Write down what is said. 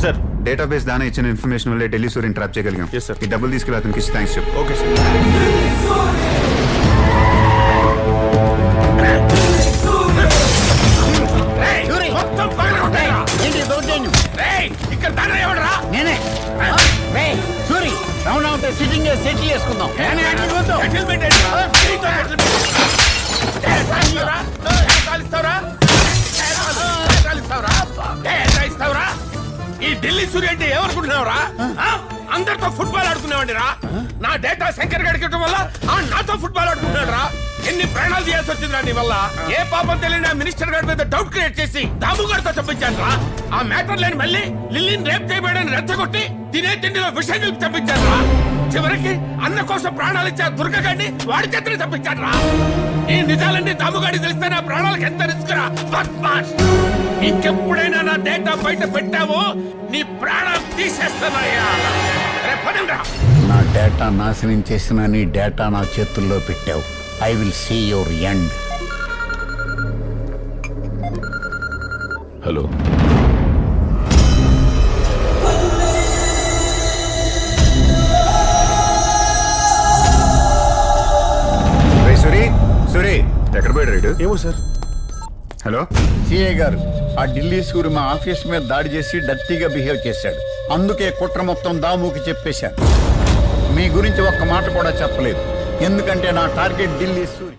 Sir database దాని ఇచ్చిన information వల్లే ఢిల్లీ సూర్యని ట్రాప్ చేయగలిగాం. Yes, sir. ఈ డబ్బులు తీసుకెళ్ళి అతనికి ఇచ్చి థ్యాంక్స్ చెప్పు. Okay sir. నేనే సూరి రౌండ్ అవుట్ సిట్టింగ్ సెటిల్ చేసుకుందాం. ఈ ఢిల్లీ సూర్య అంటే ఏమనుకుంటున్నావురా? అందరితో ఫుట్బాల్ ఆడుకునేవాడి రా. నా డేటా శంకర్ గడికటం వల్ల నాతో ఫుట్బాల్ ఆడుకుంటున్నాడు రా. ఎన్ని ప్రాణాలు చేయాల్సి వచ్చిందిరా నీ వల్ల. ఏ పాపం తెలియని మినిస్టర్ గారి మీద డౌట్ క్రియేట్ చేసి దాముగారితో చంపించాను రా. ఆ మ్యాటర్ లేని మళ్ళీ లిల్లీని రేప్ చేయబడని రెచ్చగొట్టి తినే తిండిలో విషయం కలిపి చంపించాను రా. చివరికి అన్న కోసం ప్రాణాలు ఇచ్చే దుర్గగాడిని వాడి చేతనే చంపించాను రా. ఈ నిజాలన్నీ దాముగాడికి తెలిస్తే నా ప్రాణాలకు ఎంత రిస్క్ రా. బద్మాష్, ఇంకెప్పుడైనా నా డేటా బయట పెట్టావో నీ ప్రాణం తీసేస్తానయ్యా. నా డేటా నాశనం చేసిన నీ డేటా నా చేతుల్లో పెట్టావు. I will see your end. Hello Suri Suri ఎక్కడ పోయాడు రైడు? ఏమో సార్. హలో సిఐ గారు, ఆ ఢిల్లీ సూరి మా ఆఫీస్ మీద దాడి చేసి డర్టీగా బిహేవ్ చేశాడు. అందుకే కుట్ర మొత్తం దాముకి చెప్పేశాను. మీ గురించి ఒక్క మాట కూడా చెప్పలేదు. ఎందుకంటే నా టార్గెట్ ఢిల్లీ సూరి.